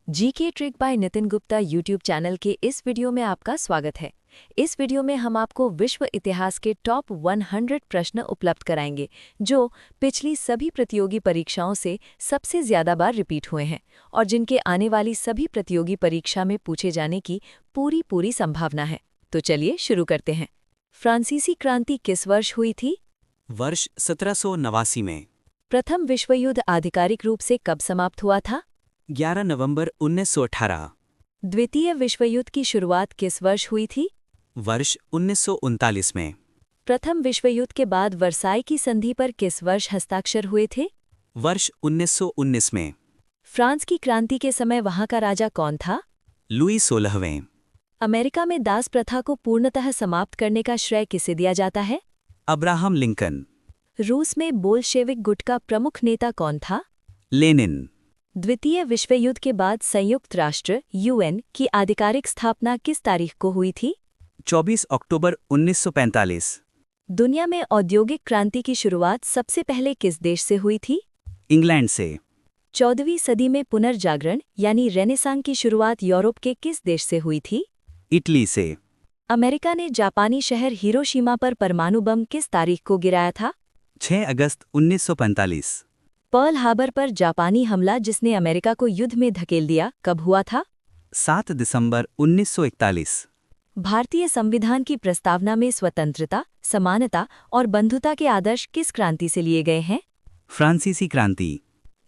GK trick bye Nitin Gupta YouTube channel के इस video में आपका स्वागत है। इस वीडियो में हम आपको विश्व इतिहास के टॉप 100 प्रश्न उपलब्ध कराएंगे जो पिछली सभी प्रतियोगी परीक्षाओं से सबसे ज्यादा बार रिपीट हुए हैं और जिनके आने वाली सभी प्रतियोगी परीक्षा में पूछे जाने की पूरी संभावना है। तो चलिए शुरू करते हैं। फ्रांसीसी क्रांति किस वर्ष हुई थी? वर्ष 1789 में। प्रथम विश्व युद्ध आधिकारिक रूप से कब समाप्त हुआ था? 11 नवंबर 1918। द्वितीय विश्व युद्ध की शुरुआत किस वर्ष हुई थी? वर्ष 1939 में। प्रथम विश्व युद्ध के बाद वर्साई की संधि पर किस वर्ष हस्ताक्षर हुए थे? वर्ष 1919 में। फ्रांस की क्रांति के समय वहां का राजा कौन था? लुई 16वें। अमेरिका में दास प्रथा को पूर्णतः समाप्त करने का श्रेय किसे दिया जाता है? Abraham Lincoln. रूस में बोल्शेविक गुट का प्रमुख नेता कौन था? लेनिन। द्वितीय विश्व युद्ध के बाद संयुक्त राष्ट्र (UN) की आधिकारिक स्थापना किस तारीख को हुई थी? 24 अक्टूबर 1945। दुनिया में औद्योगिक क्रांति की शुरुआत सबसे पहले किस देश से हुई थी? इंग्लैंड से। 14वीं सदी में पुनर्जागरण यानी रेनेसां की शुरुआत यूरोप के किस देश से हुई थी? इटली से। अमेरिका ने जापानी शहर हिरोशिमा पर परमाणु बम किस तारीख को गिराया था? 6 अगस्त 1945। पर्ल हार्बर पर जापानी हमला जिसने अमेरिका को युद्ध में धकेल दिया कब हुआ था? 7 दिसंबर 1941। भारतीय संविधान की प्रस्तावना में स्वतंत्रता, समानता और बंधुता के आदर्श किस क्रांति से लिए गए हैं? फ्रांसीसी क्रांति।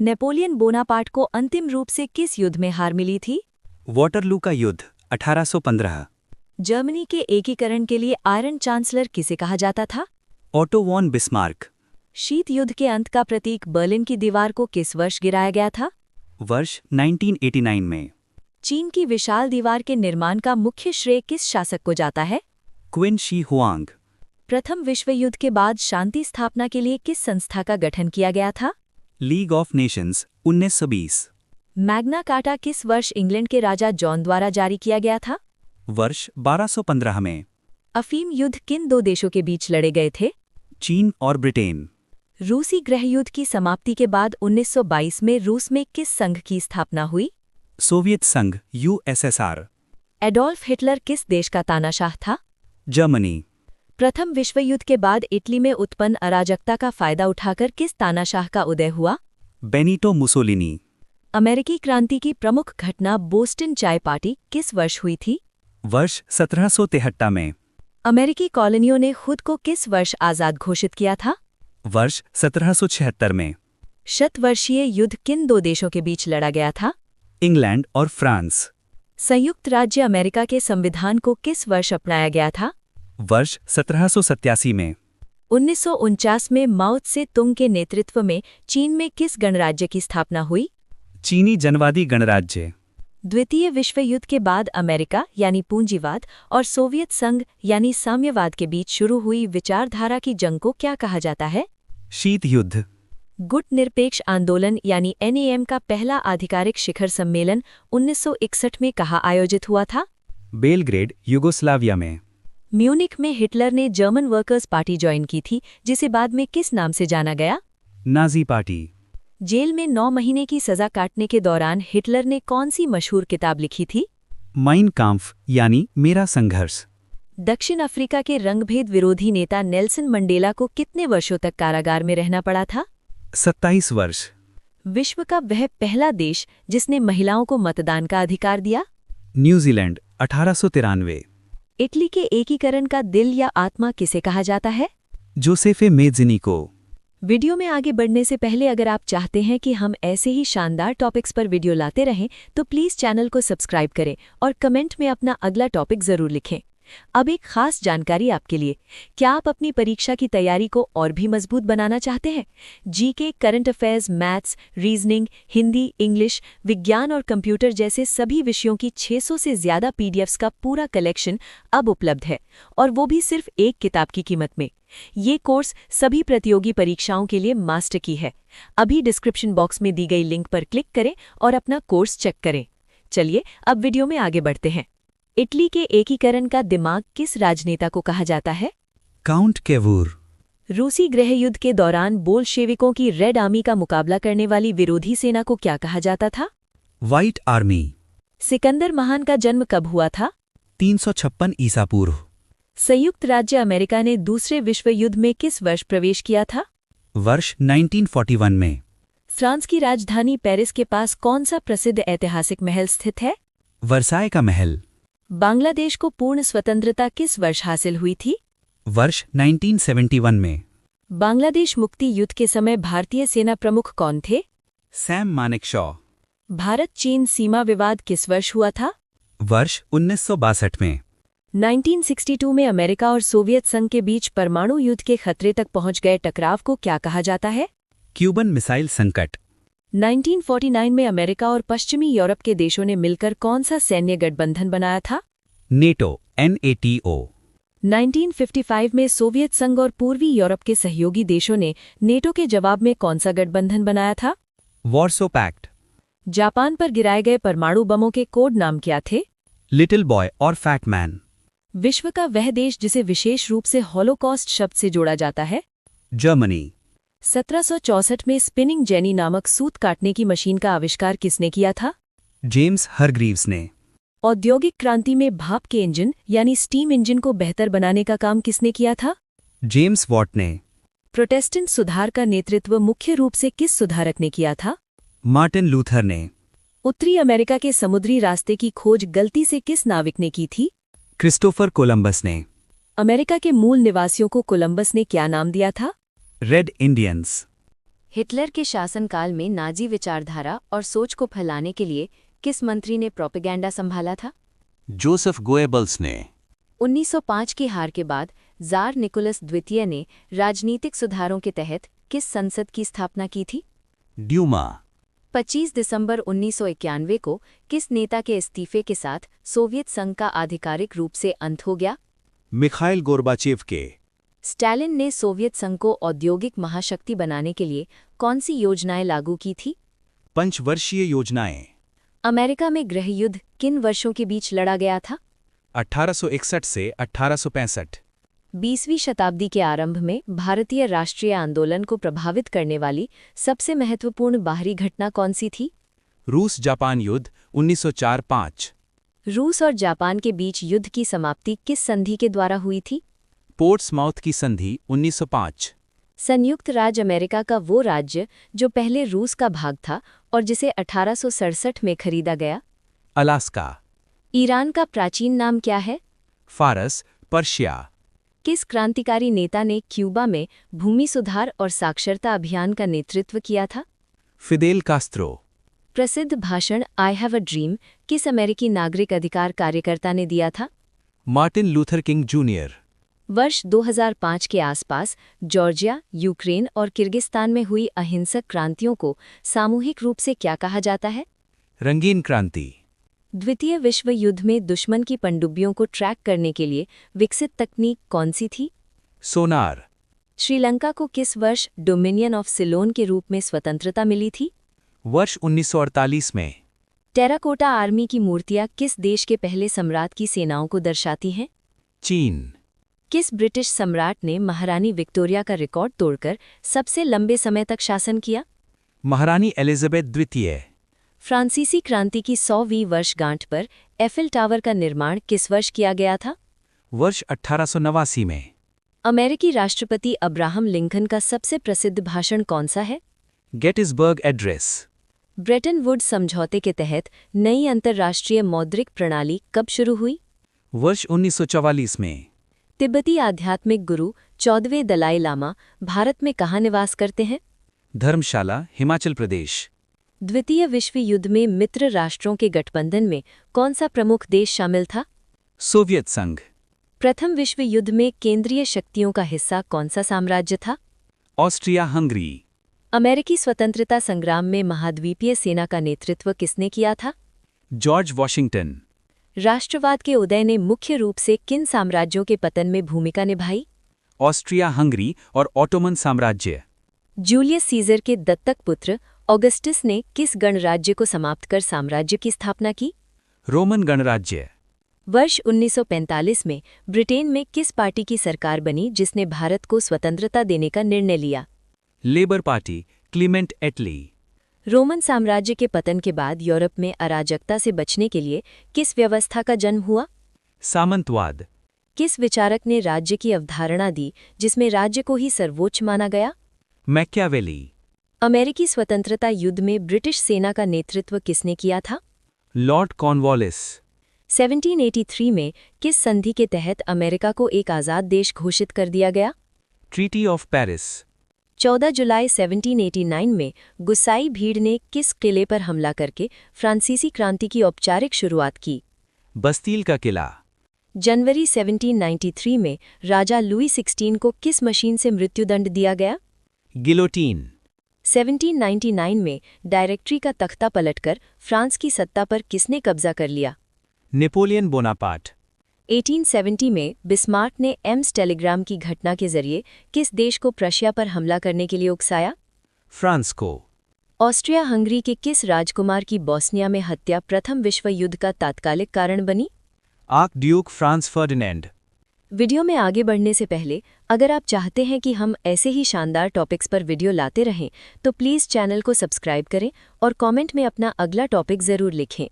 नेपोलियन बोनापार्ट को अंतिम रूप से किस युद्ध में हार मिली थी? वाटरलू का युद्ध 1815। जर्मनी के एकीकरण के लिए आयरन चांसलर किसे कहा जाता था? Otto von Bismarck. शीत युद्ध के अंत का प्रतीक बर्लिन की दीवार को किस वर्ष गिराया गया था? वर्ष 1989 में। चीन की विशाल दीवार के निर्माण का मुख्य श्रेय किस शासक को जाता है? Qin Shi Huang. प्रथम विश्व युद्ध के बाद शांति स्थापना के लिए किस संस्था का गठन किया गया था? League of Nations 1920। Magna carta किस वर्ष इंग्लैंड के राजा जॉन द्वारा जारी किया गया था? वर्ष 1215 में। अफीम युद्ध किन दो देशों के बीच लड़े गए थे? चीन और ब्रिटेन। रूसी गृहयुद्ध की समाप्ति के बाद 1922 में रूस में किस संघ की स्थापना हुई? सोवियत संघ USSR। एडोल्फ हिटलर किस देश का तानाशाह था? जर्मनी। प्रथम विश्व युद्ध के बाद इटली में उत्पन्न अराजकता का फायदा उठाकर किस तानाशाह का उदय हुआ? Benito Mussolini. अमेरिकी क्रांति की प्रमुख घटना बोस्टन चाय पार्टी किस वर्ष हुई थी? वर्ष 1773 में। अमेरिकी कॉलोनियों ने खुद को किस वर्ष आज़ाद घोषित किया था? वर्ष 1776 में। शतवर्षीय युद्ध किन दो देशों के बीच लड़ा गया था? इंग्लैंड और फ्रांस। संयुक्त राज्य अमेरिका के संविधान को किस वर्ष अपनाया गया था? वर्ष 1787 में। 1949 में माओ त्से तुंग के नेतृत्व में चीन में किस गणराज्य की स्थापना हुई? चीनी जनवादी गणराज्य। द्वितीय विश्व युद्ध के बाद अमेरिका यानी पूंजीवाद और सोवियत संघ यानी साम्यवाद के बीच शुरू हुई विचारधारा की जंग को क्या कहा जाता है? शीत युद्ध। गुट निरपेक्ष आंदोलन यानी NAM का पहला आधिकारिक शिखर सम्मेलन 1961 में कहाँ आयोजित हुआ था? बेलग्रेड, यूगोस्लाविया में। म्यूनिख में हिटलर ने जर्मन वर्कर्स पार्टी ज्वाइन की थी जिसे बाद में किस नाम से जाना गया? Nazi party. जेल में 9 महीने की सजा काटने के दौरान हिटलर ने कौन सी मशहूर किताब लिखी थी? माइन काम्फ यानी मेरा संघर्ष। दक्षिण अफ्रीका के रंगभेद विरोधी नेता नेल्सन मंडेला को कितने वर्षों तक कारागार में रहना पड़ा था? 27 वर्ष। विश्व का वह पहला देश जिसने महिलाओं को मतदान का अधिकार दिया? न्यूजीलैंड 1893। इटली के एकीकरण का दिल या आत्मा किसे कहा जाता है? जोसेफे मेज़्ज़िनी को। वीडियो में आगे बढ़ने से पहले अगर आप चाहते हैं कि हम ऐसे ही शानदार टॉपिक्स पर वीडियो लाते रहें तो प्लीज़ चैनल को सब्सक्राइब करें और कमेंट में अपना अगला टॉपिक ज़रूर लिखें। अब एक खास जानकारी आपके लिए, क्या आप अपनी परीक्षा की तैयारी को और भी मजबूत बनाना चाहते हैं? GK, current affairs, maths, reasoning, Hindi, English, विज्ञान और कंप्यूटर जैसे सभी विषयों की 600 से ज़्यादा PDFs का पूरा कलेक्शन अब उपलब्ध है और वो भी सिर्फ एक किताब की कीमत में। ये कोर्स सभी प्रतियोगी परीक्षाओं के लिए मास्टर की है। अभी डिस्क्रिप्शन बॉक्स में दी गई लिंक पर क्लिक करें और अपना कोर्स चेक करें। चलिए अब वीडियो में आगे बढ़ते हैं। इटली के एकीकरण का दिमाग किस राजनेता को कहा जाता है? काउंट केवूर। रूसी गृहयुद्ध के दौरान बोल्शेविकों की रेड आर्मी का मुकाबला करने वाली विरोधी सेना को क्या कहा जाता था? White army. सिकंदर महान का जन्म कब हुआ था? 356 ईसा पूर्व। संयुक्त राज्य अमेरिका ने दूसरे विश्व युद्ध में किस वर्ष प्रवेश किया था? वर्ष 1941 में। फ्रांस की राजधानी पेरिस के पास कौन सा प्रसिद्ध ऐतिहासिक महल स्थित है? वर्साय का महल। बांग्लादेश को पूर्ण स्वतंत्रता किस वर्ष हासिल हुई थी? वर्ष 1971 में। बांग्लादेश मुक्ति युद्ध के समय भारतीय सेना प्रमुख कौन थे? सैम मानेकशॉ। भारत चीन सीमा विवाद किस वर्ष हुआ था? वर्ष 1962 में। 1962 में अमेरिका और सोवियत संघ के बीच परमाणु युद्ध के खतरे तक पहुंच गए टकराव को क्या कहा जाता है? क्यूबन मिसाइल संकट। 1949 में अमेरिका और पश्चिमी यूरोप के देशों ने मिलकर कौन सा सैन्य गठबंधन बनाया था? NATO NATO। 1955 में सोवियत संघ और पूर्वी यूरोप के सहयोगी देशों ने नेटो के जवाब में कौन सा गठबंधन बनाया था? Warsaw pact. जापान पर गिराए गए परमाणु बमों के कोड नाम क्या थे? लिटिल बॉय और फैट मैन। विश्व का वह देश जिसे विशेष रूप से हॉलोकॉस्ट शब्द से जोड़ा जाता है? जर्मनी। 1764 में स्पिनिंग जेनी नामक सूत काटने की मशीन का आविष्कार किसने किया था? जेम्स हरग्रीव्स ने। औद्योगिक क्रांति में भाप के इंजन यानी स्टीम इंजन को बेहतर बनाने का काम किसने किया था? जेम्स वॉट ने। प्रोटेस्टेंट सुधार का नेतृत्व मुख्य रूप से किस सुधारक ने किया था? मार्टिन लूथर ने। उत्तरी अमेरिका के समुद्री रास्ते की खोज गलती से किस नाविक ने की थी? क्रिस्टोफर कोलंबस ने। अमेरिका के मूल निवासियों को कोलंबस ने क्या नाम दिया था? Red Indians. हिटलर के शासनकाल में नाजी विचारधारा और सोच को फैलाने के लिए किस मंत्री ने प्रोपेगेंडा संभाला था? जोसेफ गोएबल्स ने। 1905 की हार के बाद जार निकोलस द्वितीय ने राजनीतिक सुधारों के तहत किस संसद की स्थापना की थी? ड्यूमा। 25 दिसंबर 1991 को किस नेता के इस्तीफे के साथ सोवियत संघ का आधिकारिक रूप से अंत हो गया? मिखाइल गोर्बाचेव के। स्टालिन ने सोवियत संघ को औद्योगिक महाशक्ति बनाने के लिए कौन सी योजनाएं लागू की थी? पंचवर्षीय योजनाएं। अमेरिका में गृहयुद्ध किन वर्षों के बीच लड़ा गया था? 1861 से 1865। 20वीं शताब्दी के आरंभ में भारतीय राष्ट्रीय आंदोलन को प्रभावित करने वाली सबसे महत्वपूर्ण बाहरी घटना कौन सी थी? रूस जापान युद्ध 1904-5। रूस और जापान के बीच युद्ध की समाप्ति किस संधि के द्वारा हुई थी? पोर्ट्समाउथ की संधि 1905। संयुक्त राज्य अमेरिका का वो राज्य जो पहले रूस का भाग था और जिसे 1867 में खरीदा गया? अलास्का। ईरान का प्राचीन नाम क्या है? फारस, पर्शिया। किस क्रांतिकारी नेता ने क्यूबा में भूमि सुधार और साक्षरता अभियान का नेतृत्व किया था? Fidel Castro. प्रसिद्ध भाषण आई हैव अ ड्रीम किस अमेरिकी नागरिक अधिकार कार्यकर्ता ने दिया था? Martin Luther king junior. वर्ष 2005 के आसपास जॉर्जिया, यूक्रेन और किर्गिस्तान में हुई अहिंसक क्रांतियों को सामूहिक रूप से क्या कहा जाता है? रंगीन क्रांति। द्वितीय विश्व युद्ध में दुश्मन की पनडुब्बियों को ट्रैक करने के लिए विकसित तकनीक कौन सी थी? सोनार। श्रीलंका को किस वर्ष डोमिनियन ऑफ सिलोन के रूप में स्वतंत्रता मिली थी? वर्ष 1948 में। टेराकोटा आर्मी की मूर्तियां किस देश के पहले सम्राट की सेनाओं को दर्शाती हैं? चीन। किस ब्रिटिश सम्राट ने महारानी विक्टोरिया का रिकॉर्ड तोड़कर सबसे लंबे समय तक शासन किया? महारानी एलिजाबेथ द्वितीय। फ्रांसीसी क्रांति की 100वीं वर्षगांठ पर एफिल टावर का निर्माण किस वर्ष किया गया था? वर्ष 1889 में। अमेरिकी राष्ट्रपति अब्राहम लिंकन का सबसे प्रसिद्ध भाषण कौन सा है? Gettysburg address. ब्रेटन वुड्स समझौते के तहत नई अंतर्राष्ट्रीय मौद्रिक प्रणाली कब शुरू हुई? वर्ष 1944 में। तिब्बती आध्यात्मिक गुरु 14वें दलाई लामा भारत में कहाँ निवास करते हैं? धर्मशाला, हिमाचल प्रदेश। द्वितीय विश्व युद्ध में मित्र राष्ट्रों के गठबंधन में कौन सा प्रमुख देश शामिल था? सोवियत संघ। प्रथम विश्व युद्ध में केंद्रीय शक्तियों का हिस्सा कौन सा साम्राज्य था? Austria Hungary. अमेरिकी स्वतंत्रता संग्राम में महाद्वीपीय सेना का नेतृत्व किसने किया था? George Washington. राष्ट्रवाद के उदय ने मुख्य रूप से किन साम्राज्यों के पतन में भूमिका निभाई? ऑस्ट्रिया हंगरी और ऑटोमन साम्राज्य। जूलियस सीजर के दत्तक पुत्र ऑगस्टस ने किस गणराज्य को समाप्त कर साम्राज्य की स्थापना की? रोमन गणराज्य। वर्ष 1945 में ब्रिटेन में किस पार्टी की सरकार बनी जिसने भारत को स्वतंत्रता देने का निर्णय लिया? लेबर पार्टी, क्लीमेंट एटली। रोमन साम्राज्य के पतन के बाद यूरोप में अराजकता से बचने के लिए किस व्यवस्था का जन्म हुआ? सामंतवाद। किस विचारक ने राज्य की अवधारणा दी जिसमें राज्य को ही सर्वोच्च माना गया? मैकियावेली। अमेरिकी स्वतंत्रता युद्ध में ब्रिटिश सेना का नेतृत्व किसने किया था? Lord Cornwallis. 1783 में किस संधि के तहत अमेरिका को एक आज़ाद देश घोषित कर दिया गया? Treaty of Paris. 14 जुलाई 1789 में गुसाई भीड़ ने किस किले पर हमला करके फ्रांसीसी क्रांति की औपचारिक शुरुआत की? बस्तील का किला। जनवरी 1793 में राजा लुई 16 को किस मशीन से मृत्युदंड दिया गया? गिलोटीन। 1799 में डायरेक्टरी का तख्ता पलटकर फ्रांस की सत्ता पर किसने कब्जा कर लिया? Napoleon Bonaparte. 1870 में बिस्मार्क ने एम्स टेलीग्राम की घटना के जरिए किस देश को प्रशिया पर हमला करने के लिए उकसाया? फ्रांस को। ऑस्ट्रिया हंगरी के किस राजकुमार की बोस्निया में हत्या प्रथम विश्व युद्ध का तात्कालिक कारण बनी? Arc Duke Franz Ferdinand. Video में आगे बढ़ने से पहले अगर आप चाहते हैं कि हम ऐसे ही शानदार टॉपिक्स पर वीडियो लाते रहें तो प्लीज़ चैनल को सब्सक्राइब करें और कमेंट में अपना अगला टॉपिक ज़रूर लिखें।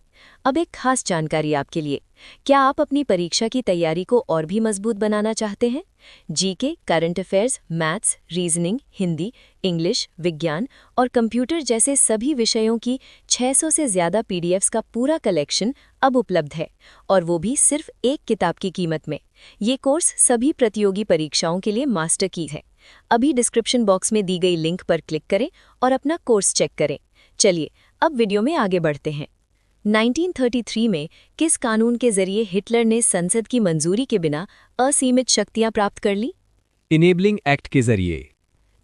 अब एक खास जानकारी आपके लिए, क्या आप अपनी परीक्षा की तैयारी को और भी मजबूत बनाना चाहते हैं? GK, current affairs, maths, reasoning, Hindi, English, विज्ञान और कंप्यूटर जैसे सभी विषयों की 600 से ज़्यादा पीडीएफ्स का पूरा कलेक्शन अब उपलब्ध है, और वो भी सिर्फ एक किताब की कीमत में। ये कोर्स सभी प्रतियोगी परीक्षाओं के लिए मास्टर की है। अभी डिस्क्रिप्शन बॉक्स में दी गई लिंक पर क्लिक करें और अपना कोर्स चेक करें। चलिए अब वीडियो में आगे बढ़ते हैं। 1933 में किस कानून के जरिए हिटलर ने संसद की मंजूरी के बिना असीमित शक्तियां प्राप्त कर ली? इनेबलिंग एक्ट के जरिए।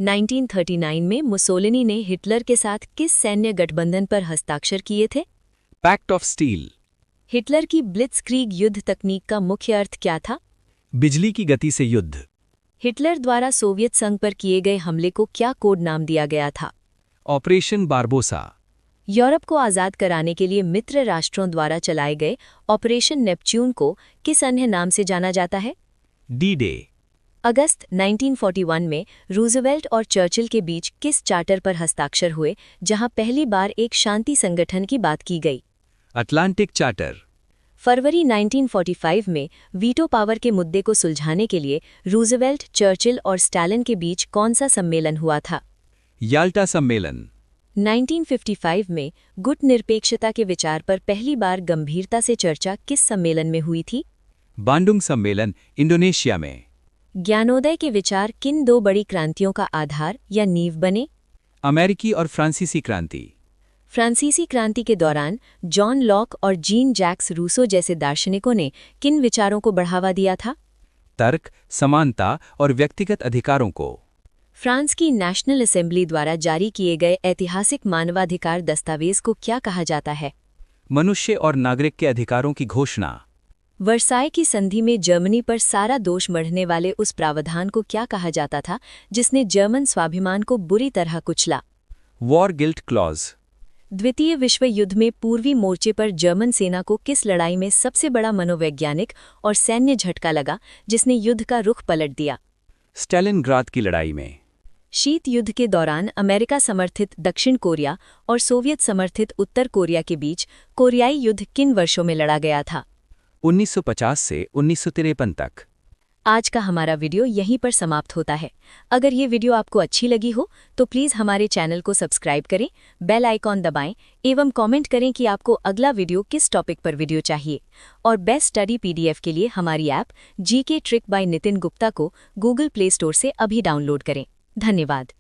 1939 में मुसोलिनी ने हिटलर के साथ किस सैन्य गठबंधन पर हस्ताक्षर किए थे? Pact of steel. हिटलर की ब्लिट्जक्रीग युद्ध तकनीक का मुख्य अर्थ क्या था? बिजली की गति से युद्ध। हिटलर द्वारा सोवियत संघ पर किए गए हमले को क्या कोड नाम दिया गया था? Operation Barbosa. यूरोप को आज़ाद कराने के लिए मित्र राष्ट्रों द्वारा चलाए गए ऑपरेशन नेपच्यून को किस अन्य नाम से जाना जाता है? D day. अगस्त 1941 में रूजवेल्ट और चर्चिल के बीच किस चार्टर पर हस्ताक्षर हुए जहां पहली बार एक शांति संगठन की बात की गई? Atlantic charter. फरवरी 1945 में वीटो पावर के मुद्दे को सुलझाने के लिए रूजवेल्ट, चर्चिल और स्टालिन के बीच कौन सा सम्मेलन हुआ था? याल्टा सम्मेलन। 1955 में गुट निरपेक्षता के विचार पर पहली बार गंभीरता से चर्चा किस सम्मेलन में हुई थी? बांडुंग सम्मेलन, इंडोनेशिया में। ज्ञानोदय के विचार किन दो बड़ी क्रांतियों का आधार या नींव बने? अमेरिकी और फ्रांसीसी क्रांति। फ्रांसीसी क्रांति के दौरान जॉन लॉक और जीन जैक्स रूसो जैसे दार्शनिकों ने किन विचारों को बढ़ावा दिया था? तर्क, समानता और व्यक्तिगत अधिकारों को। फ्रांस की नेशनल असेंबली द्वारा जारी किए गए ऐतिहासिक मानवाधिकार दस्तावेज को क्या कहा जाता है? मनुष्य और नागरिक के अधिकारों की घोषणा। वर्साय की संधि में जर्मनी पर सारा दोष मढ़ने वाले उस प्रावधान को क्या कहा जाता था जिसने जर्मन स्वाभिमान को बुरी तरह कुचला? War guilt clause. द्वितीय विश्व युद्ध में पूर्वी मोर्चे पर जर्मन सेना को किस लड़ाई में सबसे बड़ा मनोवैज्ञानिक और सैन्य झटका लगा जिसने युद्ध का रुख पलट दिया? स्टालिनग्राद की लड़ाई में। शीत युद्ध के दौरान अमेरिका समर्थित दक्षिण कोरिया और सोवियत समर्थित उत्तर कोरिया के बीच कोरियाई युद्ध किन वर्षों में लड़ा गया था? 1950 से 1953 तक। आज का हमारा वीडियो यहीं पर समाप्त होता है। अगर ये वीडियो आपको अच्छी लगी हो तो प्लीज़ हमारे चैनल को सब्सक्राइब करें, बेल आइकॉन दबाएं एवं कमेंट करें कि आपको अगला वीडियो किस टॉपिक पर वीडियो चाहिए। और बेस्ट स्टडी पीडीएफ के लिए हमारी app GK trick bye Nitin Gupta को गूगल प्ले स्टोर से अभी डाउनलोड करें। धन्यवाद।